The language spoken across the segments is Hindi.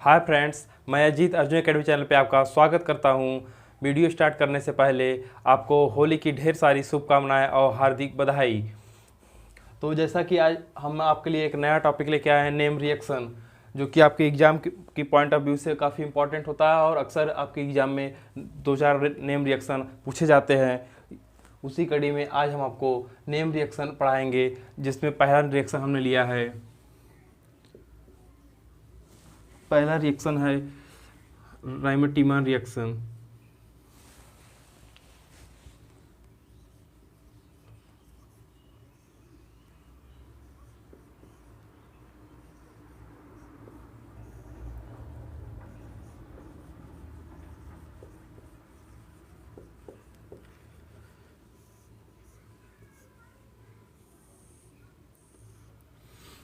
हाय फ्रेंड्स, मैं अजीत अर्जुन एकेडमी चैनल पे आपका स्वागत करता हूँ। वीडियो स्टार्ट करने से पहले आपको होली की ढेर सारी शुभकामनाएं और हार्दिक बधाई। तो जैसा कि आज हम आपके लिए एक नया टॉपिक लेके आए हैं, नेम रिएक्शन, जो कि आपके एग्ज़ाम की पॉइंट ऑफ व्यू से काफ़ी इंपॉर्टेंट होता है और अक्सर आपके एग्ज़ाम में 2-4 नेम रिएक्शन पूछे जाते हैं। उसी कड़ी में आज हम आपको नेम रिएक्शन पढ़ाएंगे, जिसमें पहला रिएक्शन हमने लिया है। पहला रिएक्शन है राइमर-टीमन रिएक्शन।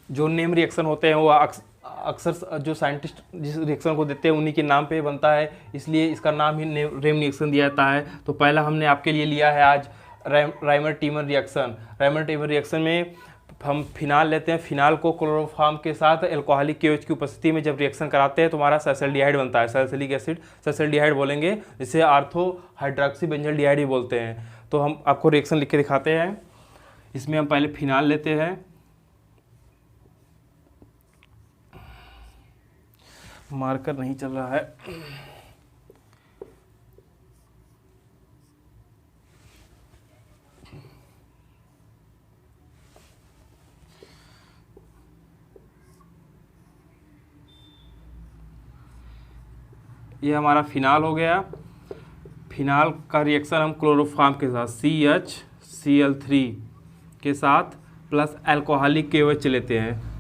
जो नेम रिएक्शन होते हैं वो अक्सर जो साइंटिस्ट जिस रिएक्शन को देते हैं उन्हीं के नाम पे बनता है, इसलिए इसका नाम ही नेम रिएक्शन दिया जाता है। तो पहला हमने आपके लिए लिया है आज राइमर-टीमन रिएक्शन। राइमर-टीमन रिएक्शन में हम फिनाल लेते हैं। फिनाल को क्लोरोफॉर्म के साथ एल्कोहलिक केओएच की उपस्थिति में जब रिएक्शन कराते हैं तो हमारा सैलिसिलिक बनता है। सैलिसिलिक एसिड सैलिसिलिक बोलेंगे, जिसे आर्थो हाइड्रोक्सी बेंजल्डिहाइड भी बोलते हैं। तो हम आपको रिएक्शन लिख के दिखाते हैं। इसमें हम पहले फिनाल लेते हैं। मार्कर नहीं चल रहा है। ये हमारा फिनाल हो गया। फिनाल का रिएक्शन हम क्लोरोफॉर्म के साथ CHCl3 के साथ प्लस एल्कोहलिक KOH लेते हैं।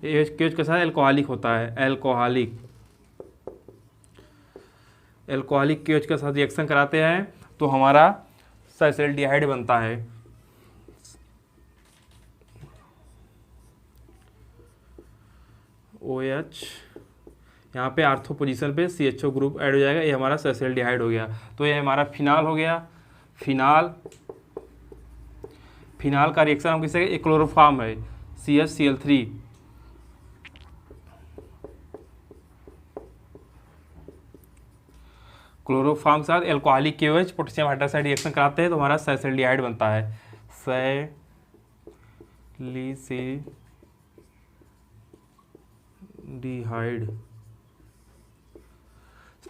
KOH के साथ एल्कोहलिक होता है, एल्कोहलिक KOH के साथ रिएक्शन कराते हैं तो हमारा सैलिसिल्डिहाइड बनता है। OH यहाँ पे आर्थो पोजीशन पे CHO ग्रुप ऐड हो जाएगा, ये हमारा सैलिसिल्डिहाइड हो गया। तो ये हमारा फिनाल हो गया। फिनाल का रिएक्शन हम किसे, एक क्लोरोफॉर्म है CHCl3 क्लोरोफॉर्म के साथ alcoholic KOH potassium hydroxide reaction कराते हैं तो हमारा सैलिसिल्डिहाइड बनता है।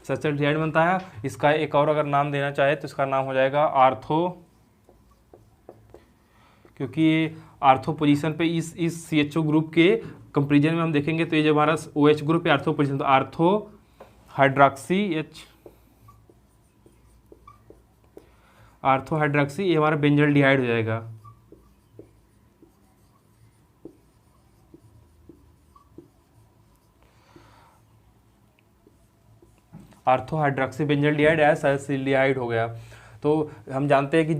सैलिसिल्डिहाइड बनता है। इसका एक और अगर नाम देना चाहे तो इसका नाम हो जाएगा आर्थो, क्योंकि ये आर्थो पोजीशन पे इस CHO ग्रुप के कंपेरिजन में हम देखेंगे तो ये जो हमारा OH ग्रुप है आर्थो पोजीशन, तो आर्थो हाइड्रोक्सी ये हमारा बेंजल्डिहाइड हो जाएगा। आर्थो हाइड्रोक्सी बेंजल्डिहाइड या सैलिसिल्डिहाइड हो गया। तो हम जानते हैं कि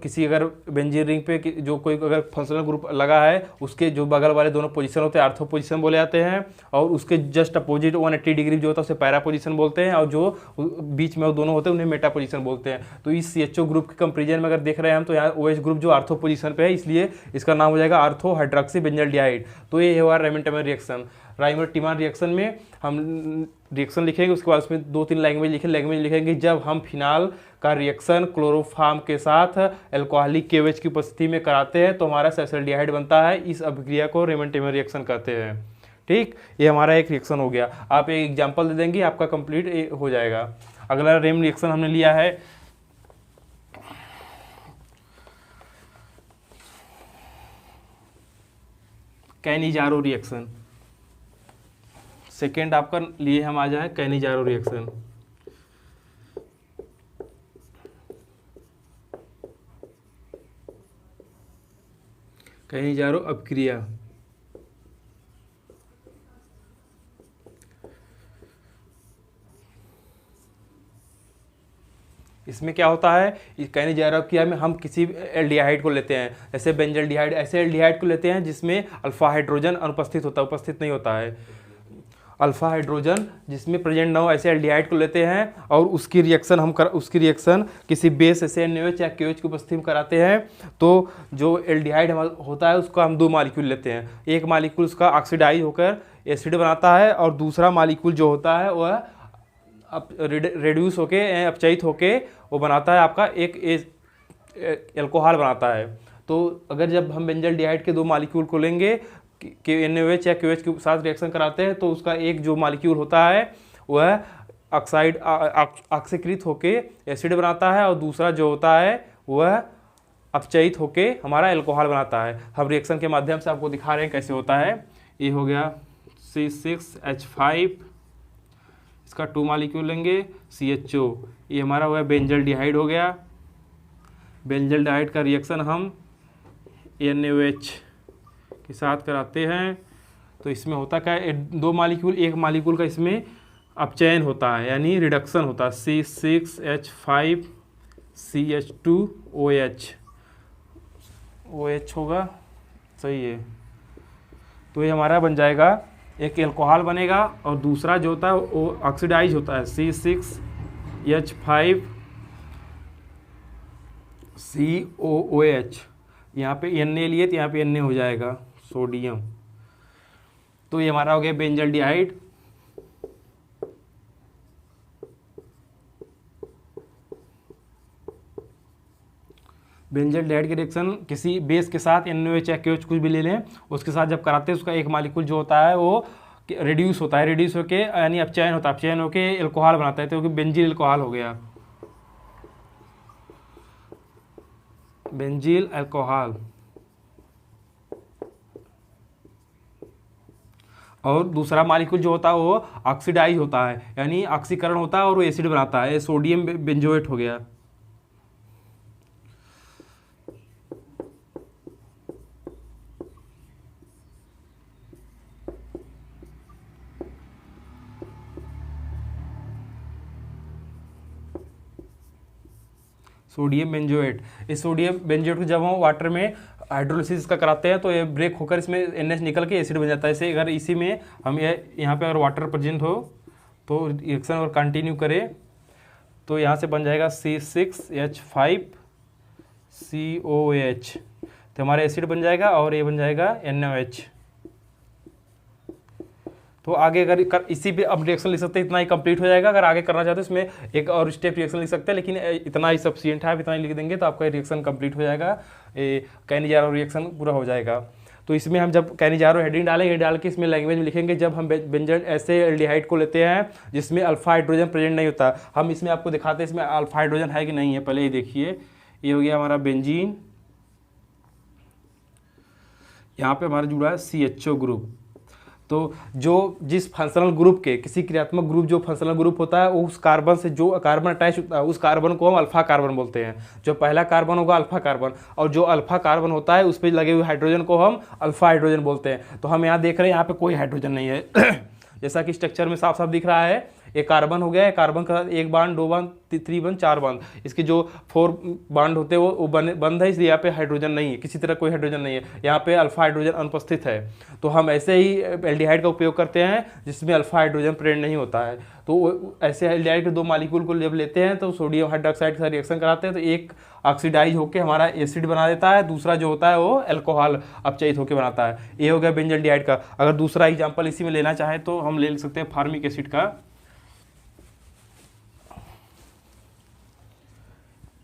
किसी अगर बेंजीन रिंग पे जो कोई अगर फंक्शनल ग्रुप लगा है उसके जो बगल वाले दोनों पोजीशन होते हैं आर्थो पोजीशन बोले जाते हैं, और उसके जस्ट अपोजिट 180 डिग्री जो होता है उसे पैरा पोजीशन बोलते हैं, और जो बीच में वो दोनों होते हैं उन्हें मेटा पोजीशन बोलते हैं। तो इस CHO ग्रुप के कंपेरिजन में अगर देख रहे हैं हम तो यहाँ OH ग्रुप जो आर्थो पोजीशन पे है, इसलिए इसका नाम हो जाएगा आर्थो हाइड्रोक्सी बेंजल्डिहाइड। तो ये हुआ राइमर-टीमन रिएक्शन। राइमर-टीमन रिएक्शन में हम रिएक्शन लिखेंगे, उसके बाद उसमें 2-3 लैंग्वेज लिखेंगे जब हम फिनाल का रिएक्शन क्लोरोफॉर्म के साथ एल्कोहलिक KOH की उपस्थिति में कराते हैं तो हमारा सैलिसिल्डिहाइड बनता है। इस अभिक्रिया को राइमर-टीमन रिएक्शन कहते हैं। ठीक, ये हमारा एक रिएक्शन हो गया। आप एक एग्जांपल दे देंगे, आपका कंप्लीट हो जाएगा। अगला रेम रिएक्शन हमने लिया है कैनिजारो रिएक्शन। सेकेंड आपका लिए हम आ जाए कैनिजारो रिएक्शन। कैनिजारो अभिक्रिया। इसमें क्या होता है, कैनिजारो अभिक्रिया में हम किसी एल्डिहाइड को लेते हैं, जैसे बेंजल्डिहाइड, ऐसे एल्डिहाइड को लेते हैं जिसमें अल्फा हाइड्रोजन अनुपस्थित होता है, उपस्थित नहीं होता है। अल्फा हाइड्रोजन जिसमें प्रेजेंट ना हो ऐसे एल्डिहाइड को लेते हैं और उसकी रिएक्शन किसी बेस ऐसे NaOH या KOH की उपस्थिति में कराते हैं। तो जो एल्डिहाइड होता है उसका हम 2 मॉलिक्यूल लेते हैं, एक मॉलिक्यूल उसका ऑक्सीडाइज होकर एसिड बनाता है, और दूसरा मालिक्यूल जो होता है वह अब रेड्यूस होके अपचयित होके वो बनाता है आपका एक एल्कोहल बनाता है। तो अगर जब हम बेंजल्डिहाइड के दो मालिक्यूल को लेंगे कि NaOH या KOH के साथ रिएक्शन कराते हैं, तो उसका एक जो मालिक्यूल होता है वह ऑक्साइड ऑक्सीकृत होके एसिड बनाता है, और दूसरा जो होता है वह अपचयित होके हमारा एल्कोहल बनाता है। हम रिएक्शन के माध्यम से आपको दिखा रहे हैं कैसे होता है। ये हो गया C6H5, इसका 2 मालिक्यूल लेंगे, CHO, ये हमारा हुआ बेंजल्डिहाइड हो गया। बेंजल्डिहाइड का रिएक्शन हम NaOH के साथ कराते हैं, तो इसमें होता क्या है, दो मालिक्यूल, एक मालिक्यूल का इसमें अपचयन होता है यानी रिडक्शन होता है, C6H5CH2OH, OH होगा, सही है। तो ये हमारा बन जाएगा, एक एल्कोहल बनेगा और दूसरा जो होता है वो ऑक्सीडाइज होता है, C6H5COOH। यहाँ पे Na लिए तो यहाँ पे Na हो जाएगा, सोडियम। तो ये हमारा हो गया बेंजल्डिहाइड। बेंजल्डिहाइड के रिएक्शन किसी बेस के साथ NaOH या KOH कुछ भी ले लें, उसके साथ जब कराते हैं उसका एक मालिक्यूल जो होता है वो रिड्यूस होता है, रिड्यूस होके यानी अपचयन होता है, अपचयन होके एल्कोहल बनाता है, तो बेंजील एल्कोहल हो गया, बेंजील अल्कोहल। और दूसरा मालिक्यूल जो होता है वो ऑक्सीडाइज होता है यानी ऑक्सीकरण होता है और वो एसिड बनाता है, सोडियम बेंजोएट हो गया। Sodium benzoate. इस सोडियम बेंजोएट को जब हम वाटर में हाइड्रोलिसिस का कराते हैं तो ये ब्रेक होकर इसमें NH निकल के एसिड बन जाता है। इसे अगर इसी में हम ये यहाँ पे अगर वाटर प्रेजेंट हो तो रिएक्शन और कंटिन्यू करें तो यहाँ से बन जाएगा C6H5COOH, तो हमारा एसिड बन जाएगा और ये बन जाएगा NaOH। तो आगे अगर इसी पे अब रिएक्शन लिख सकते हैं, इतना ही कंप्लीट हो जाएगा। अगर आगे करना चाहते हो इसमें एक और स्टेप रिएक्शन लिख सकते हैं, लेकिन इतना ही सफिशिएंट है, आप इतना ही लिख देंगे तो आपका रिएक्शन कंप्लीट हो जाएगा, कैनिजारो रिएक्शन पूरा हो जाएगा। तो इसमें हम जब कैनिजारो हेडिंग डालेंगे, डाल के इसमें लैंग्वेज में लिखेंगे, जब हम बेंजल ऐसे एल्डिहाइड को लेते हैं जिसमें अल्फा हाइड्रोजन प्रेजेंट नहीं होता, हम इसमें आपको दिखाते हैं इसमें अल्फा हाइड्रोजन है कि नहीं है। पहले ये देखिए, ये हो गया हमारा बेंजीन, यहाँ पे हमारा जुड़ा है CHO ग्रुप। तो जो जिस फंक्शनल ग्रुप के किसी क्रियात्मक ग्रुप जो फंक्शनल ग्रुप होता है उस कार्बन से जो कार्बन अटैच होता है उस कार्बन को हम अल्फा कार्बन बोलते हैं। जो पहला कार्बन होगा अल्फा कार्बन, और जो अल्फा कार्बन होता है उस पर लगे हुए हाइड्रोजन को हम अल्फा हाइड्रोजन बोलते हैं। तो हम यहाँ देख रहे हैं यहाँ पे कोई हाइड्रोजन नहीं है जैसा कि स्ट्रक्चर में साफ साफ दिख रहा है, एक कार्बन हो गया है, कार्बन का एक बांड, दो बांड, 3 बांड, 4 बांड, इसके जो 4 बांड होते हैं वो बंद है, इसलिए यहाँ पे हाइड्रोजन नहीं है, किसी तरह कोई हाइड्रोजन नहीं है, यहाँ पे अल्फा हाइड्रोजन अनुपस्थित है। तो हम ऐसे ही एल्डिहाइड का उपयोग करते हैं जिसमें अल्फा हाइड्रोजन प्रेजेंट नहीं होता है। तो ऐसे एल्डिहाइड के दो मालिक्यूल को जब लेते हैं तो सोडियम हाइड्रोक्साइड के साथ रिएक्शन कराते हैं तो एक ऑक्सीडाइज होकर हमारा एसिड बना देता है, दूसरा जो होता है वो अल्कोहल अपचयित होकर बनाता है। ये हो गया बेंजल्डिहाइड का। अगर दूसरा एग्जाम्पल इसी में लेना चाहे तो हम ले सकते हैं फार्मिक एसिड का।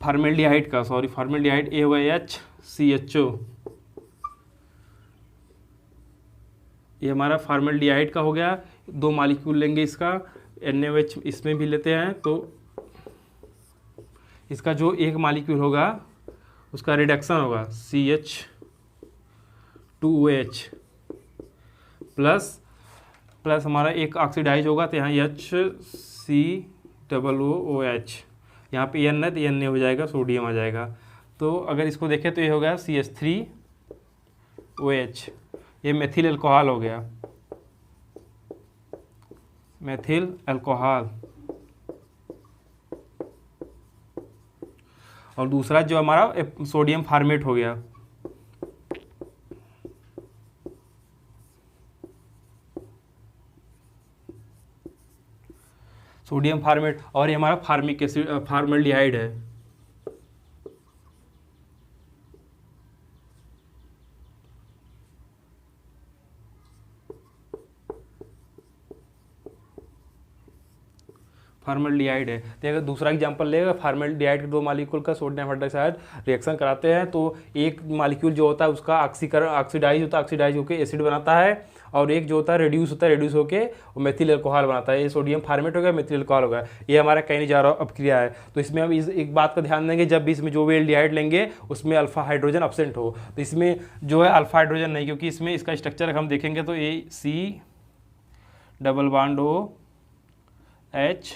फार्मेल्डिहाइड का, सॉरी फार्मेल्डिहाइड, AOH CHO, ये हमारा फार्मेल्डिहाइड का हो गया। 2 मालिक्यूल लेंगे इसका, NaOH इसमें भी लेते हैं, तो इसका जो एक मालिक्यूल होगा उसका रिडक्शन होगा CH2OH प्लस हमारा एक ऑक्सीडाइज होगा तो यहाँ HCOOH, यहाँ पे N है तो Na हो जाएगा, सोडियम आ जाएगा। तो अगर इसको देखें तो ये हो गया CH3OH, ये मेथिल अल्कोहल हो गया, मेथिल अल्कोहल। और दूसरा जो हमारा सोडियम फार्मेट हो गया। सोडियम फार्मेट, और ये हमारा फार्मिक एसिड फार्मेल्डिहाइड है। फॉर्मल्डिहाइड है। तो अगर दूसरा एग्जांपल लेगा, फॉर्मल्डिहाइड के 2 मॉलिक्यूल का सोडियम हाइड्रोक्साइड रिएक्शन कराते हैं तो एक मॉलिक्यूल जो होता है उसका ऑक्सीडाइज होता है, ऑक्सीडाइज होकर एसिड बनाता है, और एक जो होता है रेड्यूस होता है, रेड्यूस होकर वो मेथिल अल्कोहल बनाता है। ये सोडियम फॉर्मेट हो गया, मेथिल अल्कोहल हो गया। ये हमारा कैनिजारो अपक्रिया है। तो इसमें हम एक बात का ध्यान देंगे, जब भी इसमें जो भी एल्डिहाइड लेंगे उसमें अल्फा हाइड्रोजन एब्सेंट हो, तो इसमें जो है अल्फा हाइड्रोजन नहीं, क्योंकि इसमें इसका स्ट्रक्चर हम देखेंगे तो a C double bond O H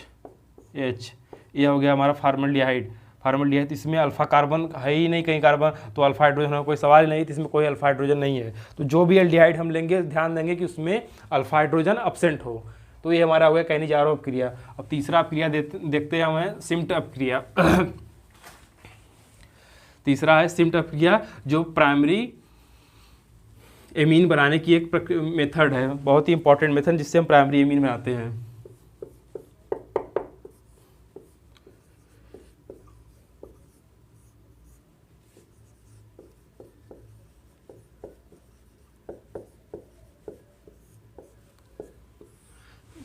H, ये हो गया हमारा फॉर्मल्डिहाइड। फॉर्मल्डिहाइड इसमें अल्फा कार्बन है ही नहीं, कहीं कार्बन, तो अल्फा हाइड्रोजन का कोई सवाल ही नहीं, तो इसमें कोई अल्फा हाइड्रोजन नहीं है। तो जो भी एल्डिहाइड हम लेंगे ध्यान देंगे कि उसमें अल्फा हाइड्रोजन एब्सेंट हो। तो ये हमारा हो गया कैनिजारो अपक्रिया। अब तीसरा अपक्रिया देखते हैं हमें सिम्ट अपक्रिया। तीसरा है सिम्ट अपक्रिया, जो प्राइमरी एमीन बनाने की एक मेथड है, बहुत ही इंपॉर्टेंट मेथड जिससे हम प्राइमरी एमीन बनाते हैं।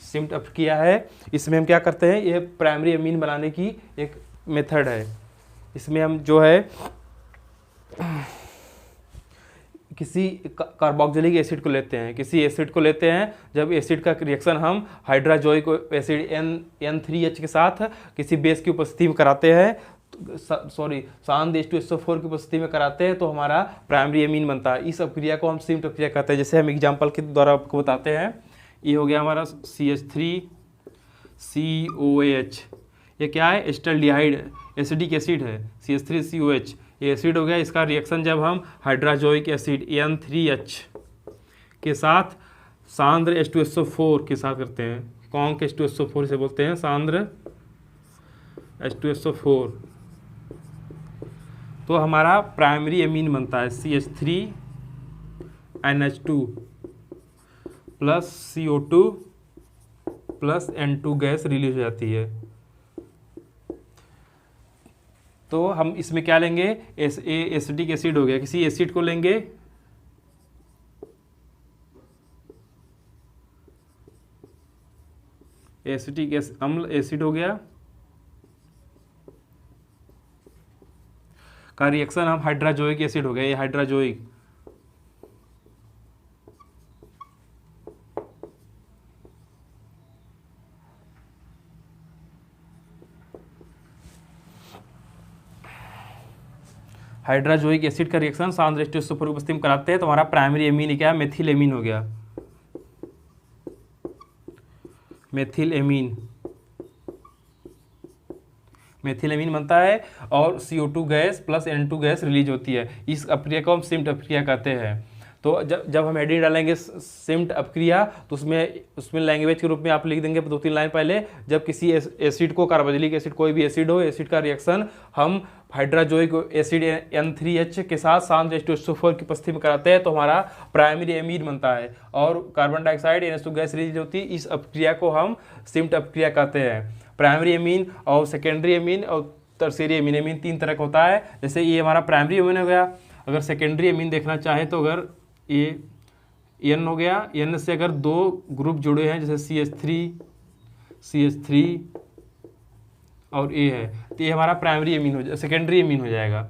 सिम्ट अपक्रिया है, इसमें हम क्या करते हैं, ये प्राइमरी एमीन बनाने की एक मेथड है। इसमें हम जो है किसी कार्बोक्सिलिक एसिड को लेते हैं, किसी एसिड को लेते हैं, जब एसिड का रिएक्शन हम हाइड्राजोइक एसिड N3H के साथ किसी बेस की उपस्थिति में कराते हैं, सांद्र H2SO4 की उपस्थिति में कराते हैं, तो हमारा प्राइमरी एमीन बनता है। इस अपक्रिया को हम सिम्ट अपक्रिया कहते हैं। जैसे हम एग्जाम्पल के द्वारा आपको बताते हैं, ये हो गया हमारा CH3COH, ये क्या है, एस्टल्डिहाइड एसिडिक एसिड है, CH3COH, ये एसिड हो गया। इसका रिएक्शन जब हम हाइड्राजोइक एसिड N3H के साथ सांद्र H2SO4 के साथ करते हैं, कौन के H2SO4 से बोलते हैं, सांद्र H2SO4, तो हमारा प्राइमरी एमीन बनता है CH3NH2 plus CO2 plus N2 gas release हो जाती है। तो हम इसमें क्या लेंगे, एसिटिक एसिड हो गया, किसी एसिड को लेंगे, एसिटिक अम्ल एसिड हो गया, का रिएक्शन हम हाइड्राजोइक एसिड हो गया, ये हाइड्राजोइक, हाइड्राजोइक एसिड का रिएक्शन सांद्र H2SO4 की उपस्थिति में कराते हैं, तो हमारा प्राइमरी एमीन क्या है, मेथिल एमीन हो गया, मेथिल एमीन, मेथिल एमीन बनता है, और CO2 gas plus N2 gas release होती है। इस अपक्रिया को हम सिम्ट अपक्रिया कहते हैं। तो जब हम हेडिंग डालेंगे सिम्ट अपक्रिया, तो उसमें लैंग्वेज के रूप में आप लिख देंगे 2-3 लाइन पहले, जब किसी एसिड को, कार्बोक्सिलिक एसिड कोई भी एसिड हो, एसिड का रिएक्शन हम हाइड्राजोइक एसिड N3H के साथ सांद्र H2SO4 की उपस्थिति में कराते हैं, तो हमारा प्राइमरी एमीन बनता है, और carbon dioxide NH2 gas release होती है। इस अपक्रिया को हम सिम्ट अपक्रिया कहते हैं। प्राइमरी एमीन और सेकेंडरी एमीन और टर्शियरी एमीन, एमीन 3 तरह का होता है। जैसे ये हमारा प्राइमरी एमीन हो गया। अगर सेकेंडरी एमीन देखना चाहे तो अगर ये N हो गया, N से अगर 2 ग्रुप जुड़े हैं, जैसे CH3 और A है, तो ये हमारा प्राइमरी एमीन हो जाएगा, सेकेंडरी एमीन हो जाएगा।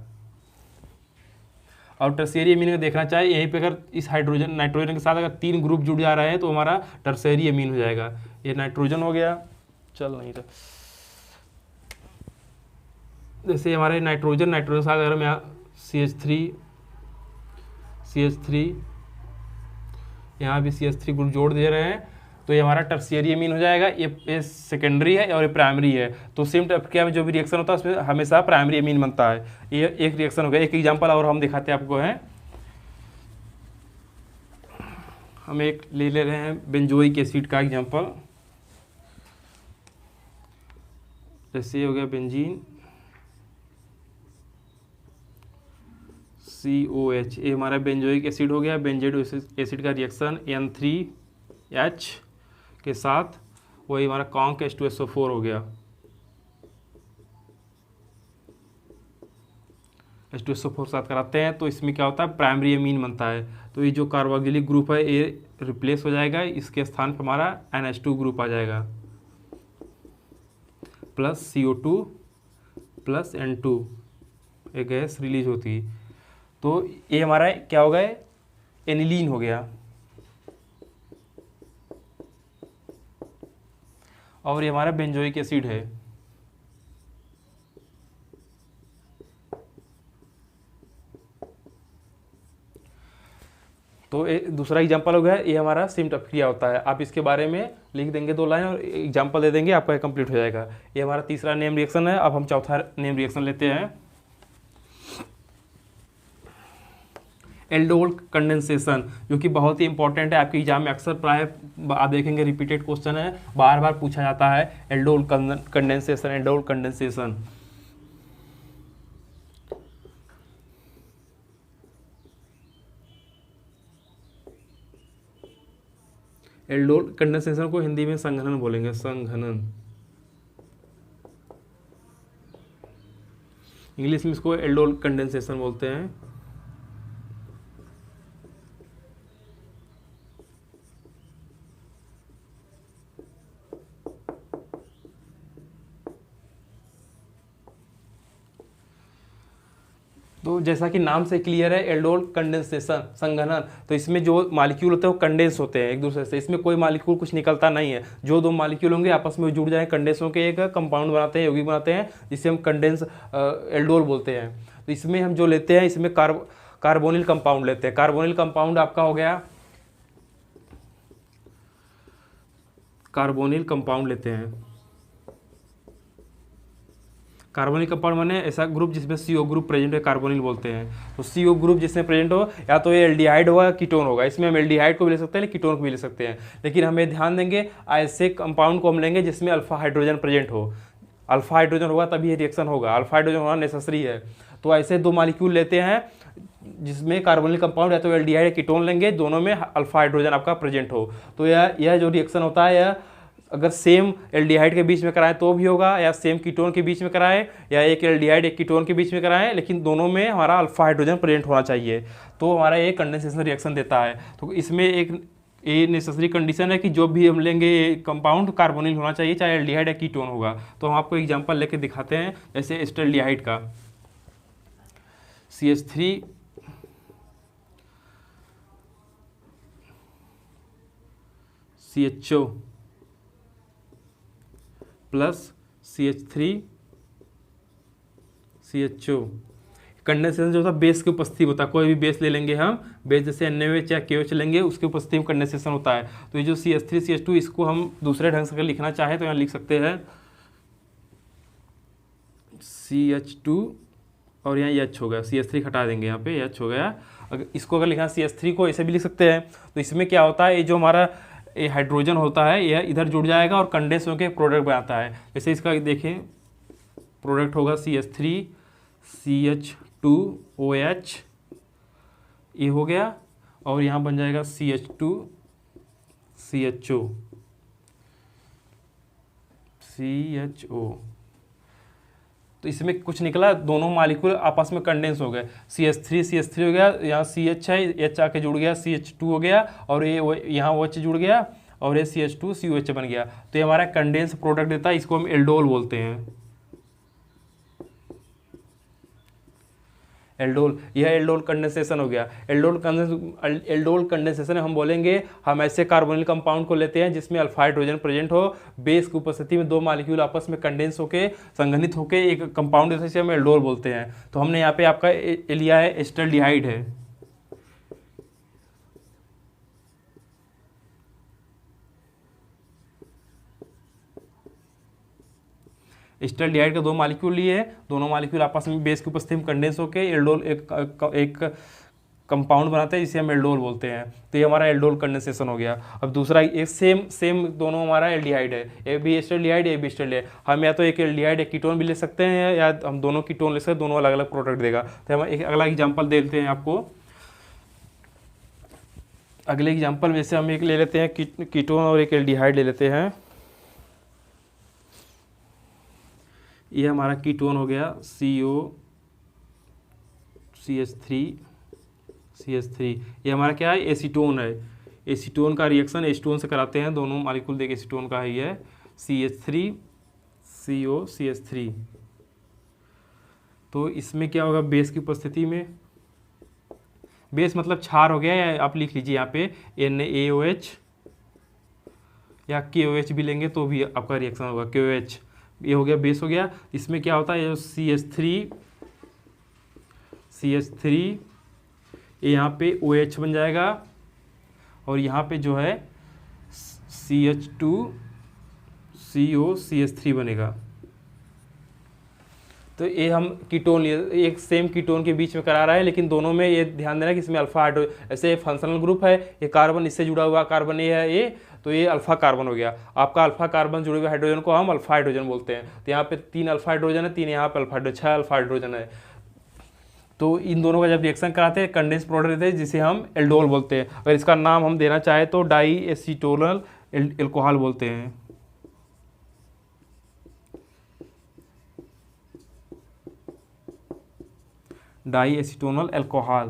और टर्शियरी एमीन में देखना चाहे, यहीं पे अगर इस नाइट्रोजन के साथ अगर 3 ग्रुप जुड़ जा रहे हैं, तो हमारा टर्शियरी एमीन हो जाएगा। ये नाइट्रोजन हो गया, चल नहीं था, जैसे हमारे नाइट्रोजन के साथ अगर हम यहाँ CH3 यहाँ भी CH3 ग्रुप जोड़ दे रहे हैं, तो ये हमारा टर्शियरी एमीन हो जाएगा। ये सेकेंडरी है और ये प्राइमरी है। तो सिम्ट अपक्रिया में जो भी रिएक्शन होता है उसमें हमेशा प्राइमरी एमीन बनता है। ये एक रिएक्शन हो गया। एक एग्जांपल और हम दिखाते हैं आपको है, हम एक ले रहे हैं बेंजोइक एसिड का एग्जांपल। जैसे ये हो गया बेंजीन COH, ये हमारा बेंजोइक एसिड हो गया। बेंजोइक एसिड का रिएक्शन N3H के साथ वही हमारा कॉन्क H2SO4 हो गया। H2SO4 साथ कराते हैं तो इसमें क्या होता है, प्राइमरी एमीन बनता है। तो ये जो कार्बोक्सिलिक ग्रुप है ये रिप्लेस हो जाएगा, इसके स्थान पर हमारा NH2 ग्रुप आ जाएगा। प्लस CO2 प्लस N2, एक गैस रिलीज होती। तो ये हमारा क्या हो गया, एनिलीन हो गया, और ये हमारा बेंजोइक एसिड है। तो दूसरा एग्जांपल हो गया, ये हमारा सिम्टफ्रिया होता है। आप इसके बारे में लिख देंगे 2 लाइन और एग्जांपल दे देंगे, आपका कंप्लीट हो जाएगा। ये हमारा तीसरा नेम रिएक्शन है। अब हम चौथा नेम रिएक्शन लेते हैं, एल्डोल कंडेंसेशन, जो कि बहुत ही इंपॉर्टेंट है। आपके एग्जाम में अक्सर प्राय आप देखेंगे रिपीटेड क्वेश्चन है, बार बार पूछा जाता है aldol condensation, aldol condensation. Aldol condensation को हिंदी में संघनन बोलेंगे, संघनन। इंग्लिश में इसको एल्डोल कंडेंसेशन बोलते हैं। तो जैसा कि नाम से क्लियर है, एल्डोल कंडेंसेशन, संघनन, तो इसमें जो मॉलिक्यूल होते हैं वो कंडेंस होते हैं एक दूसरे से। इसमें कोई मॉलिक्यूल कुछ निकलता नहीं है। जो 2 मॉलिक्यूल होंगे आपस में जुड़ जाए, कंडेंस होकर एक कंपाउंड बनाते हैं, यौगिक बनाते हैं, जिसे हम कंडेंस एल्डोल बोलते हैं। तो इसमें हम जो लेते हैं, इसमें कार्बोनिल कंपाउंड लेते हैं। कार्बोनिल कंपाउंड आपका हो गया, कार्बोनिल कंपाउंड लेते हैं। कार्बोनिल कंपाउंड माने ऐसा ग्रुप जिसमें CO ग्रुप प्रेजेंट है, कार्बोनिल बोलते हैं। तो CO ग्रुप जिसमें प्रेजेंट हो, या तो ये एल्डिहाइड होगा, कीटोन होगा। इसमें हम एल्डिहाइड को भी ले सकते हैं, कीटोन को भी ले सकते हैं। लेकिन हमें ध्यान देंगे, ऐसे कंपाउंड को हम लेंगे जिसमें अल्फा हाइड्रोजन प्रेजेंट हो। अल्फा हाइड्रोजन होगा तभी ये रिएक्शन होगा, अल्फा हाइड्रोजन होना नेसेसरी है। तो ऐसे 2 मॉलिक्यूल लेते हैं जिसमें कार्बोनिल कंपाउंड या तो एल्डिहाइड या कीटोन लेंगे, दोनों में अल्फा हाइड्रोजन आपका प्रेजेंट हो। तो यह जो रिएक्शन होता है, यह अगर सेम एल्डिहाइड के बीच में कराएं तो भी होगा, या सेम कीटोन के बीच में कराएं, या एक एल्डिहाइड एक कीटोन के बीच में कराएं, लेकिन दोनों में हमारा अल्फा हाइड्रोजन प्रेजेंट होना चाहिए। तो हमारा ये कंडेंसेशन रिएक्शन देता है। तो इसमें एक ये नेसेसरी कंडीशन है कि जो भी हम लेंगे ये कंपाउंड कार्बोनिल होना चाहिए, चाहे एल्डिहाइड या कीटोन होगा। तो हम आपको एग्जांपल लेके दिखाते हैं, जैसे एस्टल्डिहाइड का CH3 CHO plus CH3 CHO। Condensation जो होता है बेस की उपस्थिति होता है। कोई भी बेस ले लेंगे हम, बेस जैसे NaOH या KOH लेंगे, उसकी उपस्थिति में कंडेंसेशन होता है। तो ये जो CH3 CH2, इसको हम दूसरे ढंग से अगर लिखना चाहें तो यहाँ लिख सकते हैं CH2 और यहाँ H हो गया, CH3 हटा देंगे, यहाँ पे H हो गया। अगर इसको अगर लिखना CH3 को ऐसे भी लिख सकते हैं। तो इसमें क्या होता है, ये जो हमारा ये हाइड्रोजन होता है, यह इधर जुड़ जाएगा और कंडेंस होकर प्रोडक्ट बनाता है। जैसे इसका देखें, प्रोडक्ट होगा CH3 CH2OH, ये हो गया, और यहाँ बन जाएगा CH2 CHO। तो इसमें कुछ निकला, दोनों मॉलिक्यूल आपस में कंडेंस हो गए। CH3 हो गया, यहाँ CH है, H आके जुड़ गया, CH2 हो गया, और ये यहाँ OH जुड़ गया, और ये CH2 COH बन गया। तो ये हमारा कंडेंस प्रोडक्ट देता है, इसको हम एल्डोल बोलते हैं। एल्डोल, यह एल्डोल कंडेंसेशन हो गया। एल्डोल कंडेंसेशन में हम बोलेंगे, हम ऐसे कार्बोनिल कंपाउंड को लेते हैं जिसमें अल्फा हाइड्रोजन प्रेजेंट हो, बेस की उपस्थिति में 2 मॉलिक्यूल आपस में कंडेंस होके संघनित होके एक कंपाउंड देते हैं, जिसे हम एल्डोल बोलते हैं। तो हमने यहाँ पे आपका लिया है एस्टल्डिहाइड है। एस्टल्डिहाइड का 2 मॉलिक्यूल लिए, दोनों मॉलिक्यूल आपस में बेस की उपस्थिति में कंडेंस होकर एल्डोल एक कंपाउंड बनाते हैं, जिसे हम एल्डोल बोलते हैं। तो ये हमारा एल्डोल कंडेंसेशन हो गया। अब दूसरा एक सेम दोनों हमारा एल्डिहाइड है, ए भी एस्टल्डिहाइड, ए भी एस्टल्डिहाइड। हम या तो एक एल्डिहाइड एक कीटोन भी ले सकते हैं, या हम दोनों कीटोन ले सकते हैं, दोनों अलग अलग प्रोडक्ट देगा। तो हम एक अगला एग्जाम्पल देते हैं आपको। अगले एग्जाम्पल में से हम एक ले लेते हैं कीटोन और एक एल्डिहाइड ले लेते हैं। ये हमारा कीटोन हो गया CH3 ये हमारा क्या है, एसीटोन है। एसीटोन का रिएक्शन एसीटोन से कराते हैं, दोनों मॉलिक्यूल देख एसीटोन का है, ये CH3 COCH3। तो इसमें क्या होगा बेस की उपस्थिति में, बेस मतलब क्षार हो गया, या आप लिख लीजिए यहाँ पे NaOH या KOH भी लेंगे तो भी आपका रिएक्शन होगा, KOH ये हो गया बेस हो गया। इसमें क्या होता है, ये CH3 ये यहाँ पे OH बन जाएगा और यहाँ पे जो है CH2COCH3 बनेगा। तो ये हम कीटोन एक सेम कीटोन के बीच में करा रहा है, लेकिन दोनों में ये ध्यान देना कि इसमें अल्फा हाइड्रोजन, ऐसे फंक्शनल ग्रुप है, ये कार्बन इससे जुड़ा हुआ कार्बन ये है ये, तो ये अल्फा कार्बन हो गया। आपका अल्फा कार्बन जुड़े हुए हाइड्रोजन को हम अल्फा हाइड्रोजन बोलते हैं। तो यहाँ पे 3 अल्फा हाइड्रोजन है, 3 यहाँ पे अल्फा हाइड्रोजन, 6 अल्फा हाइड्रोजन है। तो इन दोनों का जब रिएक्शन कराते हैं कंडेंस प्रोडक्ट देते हैं जिसे हम एल्डोल बोलते हैं। अगर इसका नाम हम देना चाहे तो डाई एसीटोनल एल्कोहल बोलते हैं। Di acetonyl alcohol.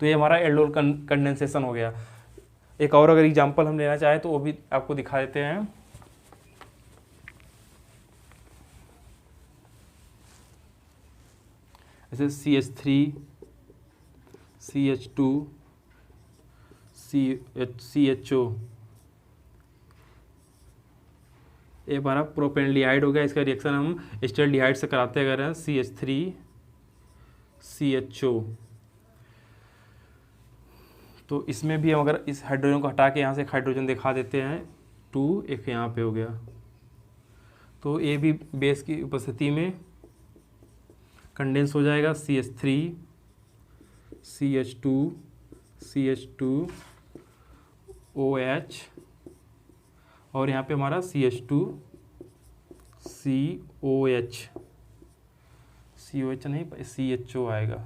तो ये हमारा एल्डोल कंडेंसेशन हो गया। एक और अगर एग्जांपल हम लेना चाहें तो वो भी आपको दिखा देते हैं। जैसे CH3 CH2 CHO, ये हमारा प्रोपेनडिहाइड हो गया। इसका रिएक्शन हम एस्टल्डिहाइड से कराते अगर हैं, CH3 CHO। तो इसमें भी हम अगर इस हाइड्रोजन को हटा के यहाँ से एक हाइड्रोजन दिखा देते हैं 2, एक यहाँ पे हो गया। तो ये भी बेस की उपस्थिति में कंडेंस हो जाएगा, CH3 CH2 OH और यहाँ पे हमारा CH2 COH नहीं CHO आएगा।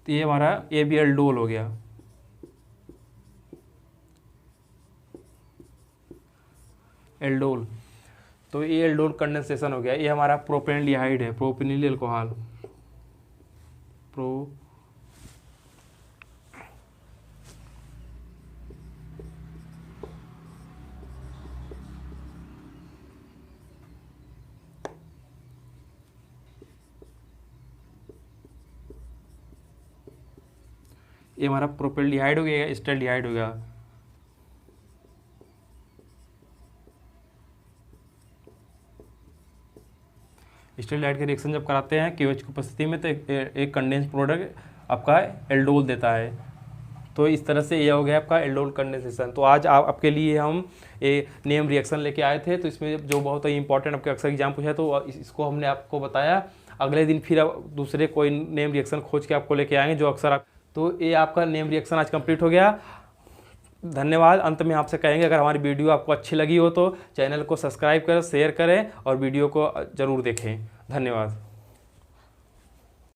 तो ये हमारा ये भी एल्डोल हो गया। एल्डोल, तो ये एल्डोल कंडेंसेशन हो गया। ये हमारा प्रोपेनडिहाइड है, प्रोपेनिल अल्कोहल। ये हमारा प्रोपेनडिहाइड हो गया, एस्टल्डिहाइड हो गया। एस्टल्डिहाइड के रिएक्शन जब कराते हैं KOH की उपस्थिति में तो एक कंडेंस प्रोडक्ट आपका एल्डोल देता है। तो इस तरह से ये हो गया आपका एल्डोल कंडेंसेशन। तो आज आपके लिए हम ये नेम रिएक्शन लेके आए थे। तो इसमें जो बहुत ही इंपॉर्टेंट आपके अक्सर एग्जाम पूछा तो इसको हमने आपको बताया। अगले दिन फिर दूसरे कोई नेम रिएक्शन खोज के आपको लेके आएंगे जो अक्सर आप। तो ये आपका नेम रिएक्शन आज कंप्लीट हो गया। धन्यवाद। अंत में आपसे कहेंगे अगर हमारी वीडियो आपको अच्छी लगी हो तो चैनल को सब्सक्राइब करें, शेयर करें और वीडियो को ज़रूर देखें। धन्यवाद।